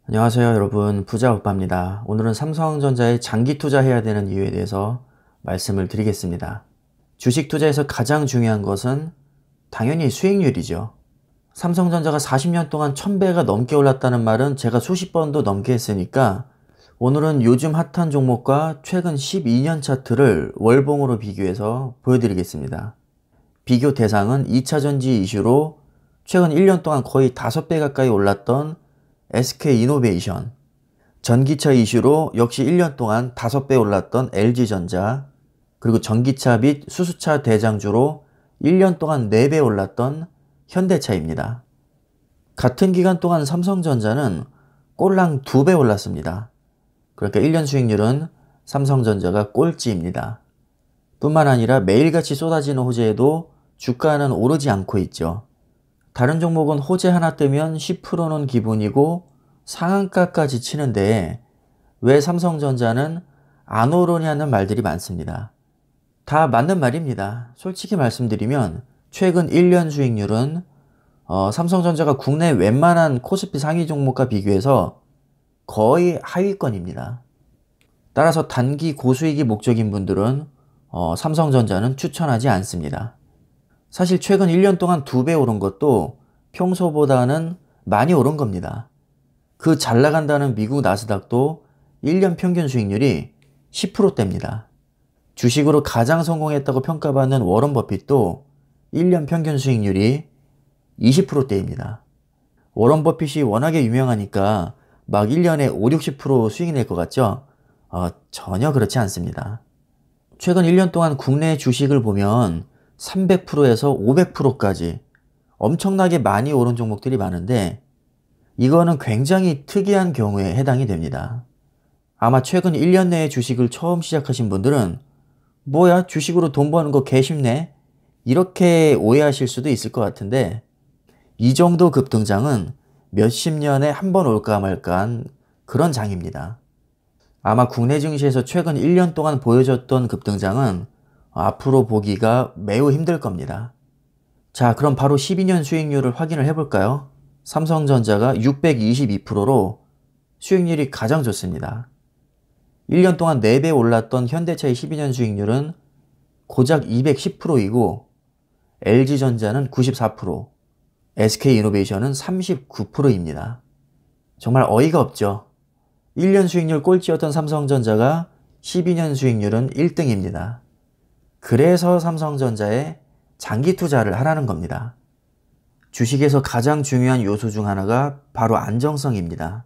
안녕하세요 여러분, 부자오빠입니다. 오늘은 삼성전자에 장기 투자해야 되는 이유에 대해서 말씀을 드리겠습니다. 주식 투자에서 가장 중요한 것은 당연히 수익률이죠. 삼성전자가 40년 동안 1000배가 넘게 올랐다는 말은 제가 수십 번도 넘게 했으니까 오늘은 요즘 핫한 종목과 최근 12년 차트를 월봉으로 비교해서 보여드리겠습니다. 비교 대상은 2차전지 이슈로 최근 1년 동안 거의 5배 가까이 올랐던 SK이노베이션, 전기차 이슈로 역시 1년 동안 5배 올랐던 LG전자, 그리고 전기차 및 수소차 대장주로 1년 동안 4배 올랐던 현대차입니다. 같은 기간 동안 삼성전자는 꼴랑 2배 올랐습니다. 그러니까 1년 수익률은 삼성전자가 꼴찌입니다. 뿐만 아니라 매일같이 쏟아지는 호재에도 주가는 오르지 않고 있죠. 다른 종목은 호재 하나 뜨면 10%는 기본이고 상한가까지 치는데 왜 삼성전자는 안 오르냐는 말들이 많습니다. 다 맞는 말입니다. 솔직히 말씀드리면 최근 1년 수익률은 삼성전자가 국내 웬만한 코스피 상위 종목과 비교해서 거의 하위권입니다. 따라서 단기 고수익이 목적인 분들은 삼성전자는 추천하지 않습니다. 사실 최근 1년 동안 2배 오른 것도 평소보다는 많이 오른 겁니다. 그 잘 나간다는 미국 나스닥도 1년 평균 수익률이 10%대입니다. 주식으로 가장 성공했다고 평가받는 워런 버핏도 1년 평균 수익률이 20%대입니다. 워런 버핏이 워낙에 유명하니까 막 1년에 5, 60% 수익 낼 것 같죠? 전혀 그렇지 않습니다. 최근 1년 동안 국내 주식을 보면 300%에서 500%까지 엄청나게 많이 오른 종목들이 많은데 이거는 굉장히 특이한 경우에 해당이 됩니다. 아마 최근 1년 내에 주식을 처음 시작하신 분들은 뭐야, 주식으로 돈 버는 거 개쉽네? 이렇게 오해하실 수도 있을 것 같은데 이 정도 급등장은 몇십 년에 한 번 올까 말까한 그런 장입니다. 아마 국내 증시에서 최근 1년 동안 보여줬던 급등장은 앞으로 보기가 매우 힘들 겁니다. 자, 그럼 바로 12년 수익률을 확인을 해볼까요? 삼성전자가 622%로 수익률이 가장 좋습니다. 1년 동안 4배 올랐던 현대차의 12년 수익률은 고작 210%이고 LG전자는 94%, SK이노베이션은 39%입니다. 정말 어이가 없죠. 1년 수익률 꼴찌였던 삼성전자가 12년 수익률은 1등입니다. 그래서 삼성전자에 장기 투자를 하라는 겁니다. 주식에서 가장 중요한 요소 중 하나가 바로 안정성입니다.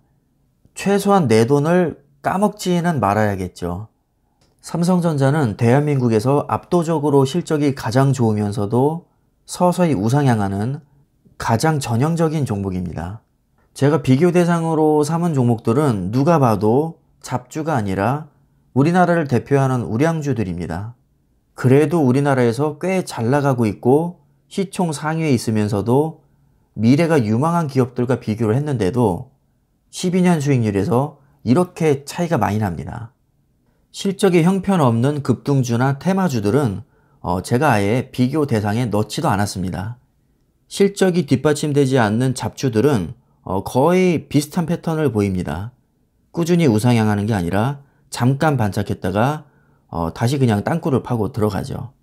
최소한 내 돈을 까먹지는 말아야겠죠. 삼성전자는 대한민국에서 압도적으로 실적이 가장 좋으면서도 서서히 우상향하는 가장 전형적인 종목입니다. 제가 비교 대상으로 삼은 종목들은 누가 봐도 잡주가 아니라 우리나라를 대표하는 우량주들입니다. 그래도 우리나라에서 꽤 잘 나가고 있고 시총 상위에 있으면서도 미래가 유망한 기업들과 비교를 했는데도 12년 수익률에서 이렇게 차이가 많이 납니다. 실적이 형편없는 급등주나 테마주들은 제가 아예 비교 대상에 넣지도 않았습니다. 실적이 뒷받침되지 않는 잡주들은 거의 비슷한 패턴을 보입니다. 꾸준히 우상향하는 게 아니라 잠깐 반짝했다가 다시 그냥 땅굴을 파고 들어가죠.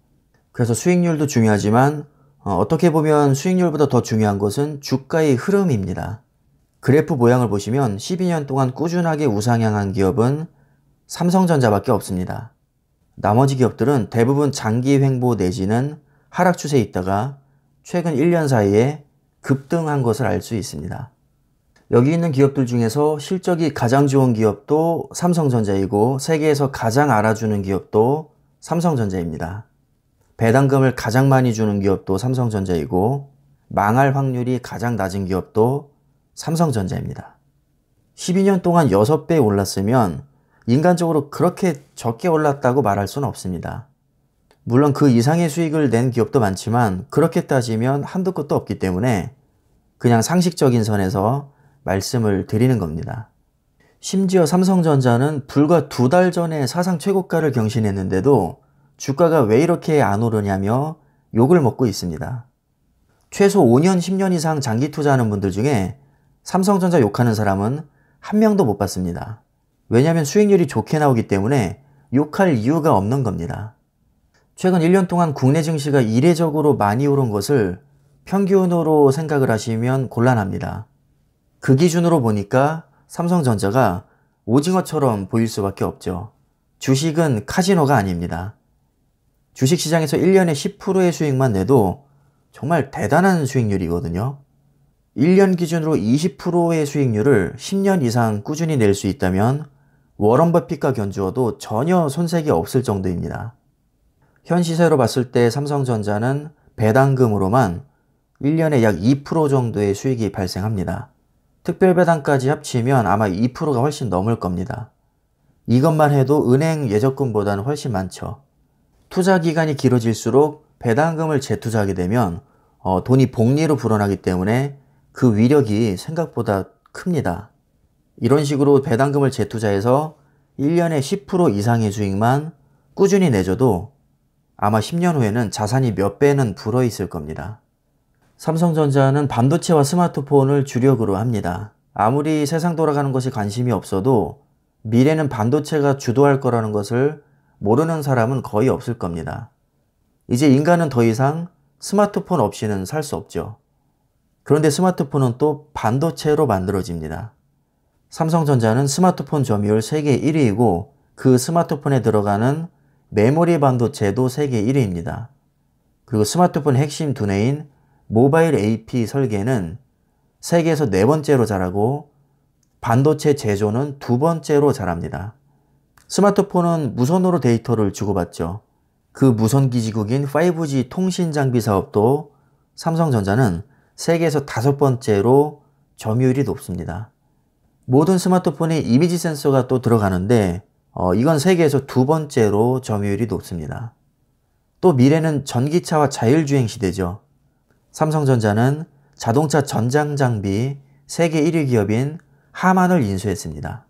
그래서 수익률도 중요하지만 어떻게 보면 수익률보다 더 중요한 것은 주가의 흐름입니다. 그래프 모양을 보시면 12년 동안 꾸준하게 우상향한 기업은 삼성전자밖에 없습니다. 나머지 기업들은 대부분 장기 횡보 내지는 하락 추세에 있다가 최근 1년 사이에 급등한 것을 알 수 있습니다. 여기 있는 기업들 중에서 실적이 가장 좋은 기업도 삼성전자이고 세계에서 가장 알아주는 기업도 삼성전자입니다. 배당금을 가장 많이 주는 기업도 삼성전자이고 망할 확률이 가장 낮은 기업도 삼성전자입니다. 12년 동안 6배 올랐으면 인간적으로 그렇게 적게 올랐다고 말할 수는 없습니다. 물론 그 이상의 수익을 낸 기업도 많지만 그렇게 따지면 한두 끝도 없기 때문에 그냥 상식적인 선에서 말씀을 드리는 겁니다. 심지어 삼성전자는 불과 2달 전에 사상 최고가를 경신했는데도 주가가 왜 이렇게 안 오르냐며 욕을 먹고 있습니다. 최소 5년, 10년 이상 장기 투자하는 분들 중에 삼성전자 욕하는 사람은 한 명도 못 봤습니다. 왜냐하면 수익률이 좋게 나오기 때문에 욕할 이유가 없는 겁니다. 최근 1년 동안 국내 증시가 이례적으로 많이 오른 것을 평균으로 생각을 하시면 곤란합니다. 그 기준으로 보니까 삼성전자가 오징어처럼 보일 수밖에 없죠. 주식은 카지노가 아닙니다. 주식시장에서 1년에 10%의 수익만 내도 정말 대단한 수익률이거든요. 1년 기준으로 20%의 수익률을 10년 이상 꾸준히 낼 수 있다면 워런 버핏과 견주어도 전혀 손색이 없을 정도입니다. 현 시세로 봤을 때 삼성전자는 배당금으로만 1년에 약 2% 정도의 수익이 발생합니다. 특별배당까지 합치면 아마 2%가 훨씬 넘을 겁니다. 이것만 해도 은행 예적금보다는 훨씬 많죠. 투자 기간이 길어질수록 배당금을 재투자하게 되면 돈이 복리로 불어나기 때문에 그 위력이 생각보다 큽니다. 이런 식으로 배당금을 재투자해서 1년에 10% 이상의 수익만 꾸준히 내줘도 아마 10년 후에는 자산이 몇 배는 불어 있을 겁니다. 삼성전자는 반도체와 스마트폰을 주력으로 합니다. 아무리 세상 돌아가는 것에 관심이 없어도 미래는 반도체가 주도할 거라는 것을 모르는 사람은 거의 없을 겁니다. 이제 인간은 더 이상 스마트폰 없이는 살 수 없죠. 그런데 스마트폰은 또 반도체로 만들어집니다. 삼성전자는 스마트폰 점유율 세계 1위이고 그 스마트폰에 들어가는 메모리 반도체도 세계 1위입니다. 그리고 스마트폰 핵심 두뇌인 모바일 AP 설계는 세계에서 4번째로 잘하고 반도체 제조는 2번째로 잘합니다. 스마트폰은 무선으로 데이터를 주고받죠. 그 무선 기지국인 5G 통신 장비 사업도 삼성전자는 세계에서 5번째로 점유율이 높습니다. 모든 스마트폰에 이미지 센서가 또 들어가는데 이건 세계에서 2번째로 점유율이 높습니다. 또 미래는 전기차와 자율주행 시대죠. 삼성전자는 자동차 전장 장비 세계 1위 기업인 하만을 인수했습니다.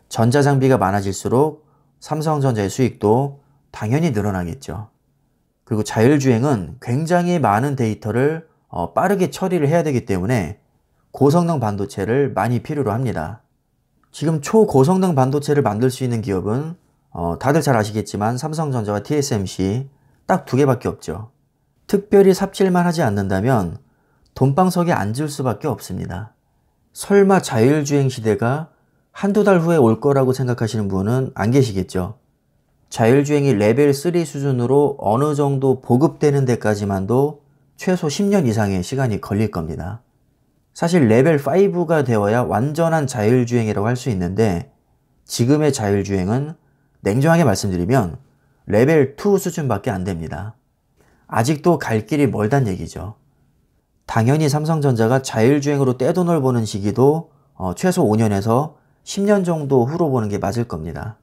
전자장비가 많아질수록 삼성전자의 수익도 당연히 늘어나겠죠. 그리고 자율주행은 굉장히 많은 데이터를 빠르게 처리를 해야 되기 때문에 고성능 반도체를 많이 필요로 합니다. 지금 초고성능 반도체를 만들 수 있는 기업은 다들 잘 아시겠지만 삼성전자와 TSMC 딱 2개밖에 없죠. 특별히 삽질만 하지 않는다면 돈방석에 앉을 수밖에 없습니다. 설마 자율주행 시대가 한두 달 후에 올 거라고 생각하시는 분은 안 계시겠죠. 자율주행이 레벨 3 수준으로 어느 정도 보급되는 데까지만도 최소 10년 이상의 시간이 걸릴 겁니다. 사실 레벨 5가 되어야 완전한 자율주행이라고 할 수 있는데 지금의 자율주행은 냉정하게 말씀드리면 레벨 2 수준밖에 안 됩니다. 아직도 갈 길이 멀단 얘기죠. 당연히 삼성전자가 자율주행으로 떼돈을 버는 시기도 최소 5년에서 10년 정도 후로 보는 게 맞을 겁니다.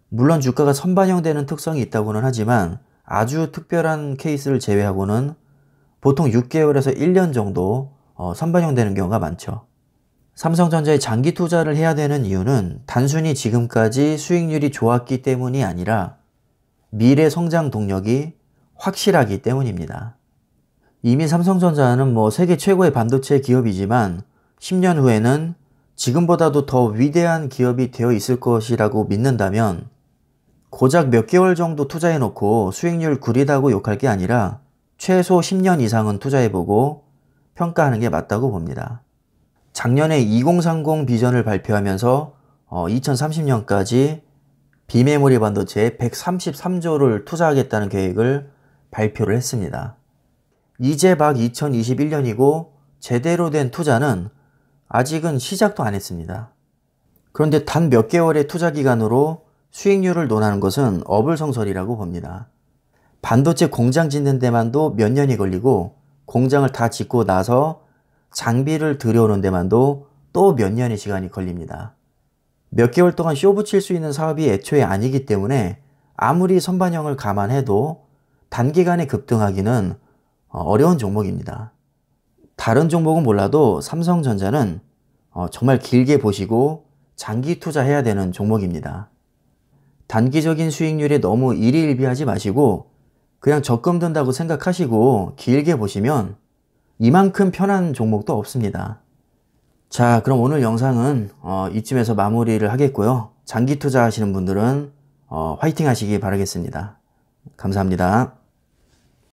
물론 주가가 선반영되는 특성이 있다고는 하지만 아주 특별한 케이스를 제외하고는 보통 6개월에서 1년 정도 선반영되는 경우가 많죠. 삼성전자에 장기 투자를 해야 되는 이유는 단순히 지금까지 수익률이 좋았기 때문이 아니라 미래 성장 동력이 확실하기 때문입니다. 이미 삼성전자는 세계 최고의 반도체 기업이지만 10년 후에는 지금보다도 더 위대한 기업이 되어 있을 것이라고 믿는다면 고작 몇 개월 정도 투자해놓고 수익률 구리다고 욕할 게 아니라 최소 10년 이상은 투자해보고 평가하는 게 맞다고 봅니다. 작년에 2030 비전을 발표하면서 2030년까지 비메모리 반도체에 133조를 투자하겠다는 계획을 발표를 했습니다. 이제 막 2021년이고 제대로 된 투자는 아직은 시작도 안 했습니다. 그런데 단 몇 개월의 투자 기간으로 수익률을 논하는 것은 어불성설이라고 봅니다. 반도체 공장 짓는 데만도 몇 년이 걸리고 공장을 다 짓고 나서 장비를 들여오는 데만도 또 몇 년의 시간이 걸립니다. 몇 개월 동안 쇼 붙일 수 있는 사업이 애초에 아니기 때문에 아무리 선반영을 감안해도 단기간에 급등하기는 어려운 종목입니다. 다른 종목은 몰라도 삼성전자는 정말 길게 보시고 장기 투자해야 되는 종목입니다. 단기적인 수익률에 너무 일희일비하지 마시고 그냥 적금 든다고 생각하시고 길게 보시면 이만큼 편한 종목도 없습니다. 자, 그럼 오늘 영상은 이쯤에서 마무리를 하겠고요. 장기 투자하시는 분들은 화이팅 하시기 바라겠습니다. 감사합니다.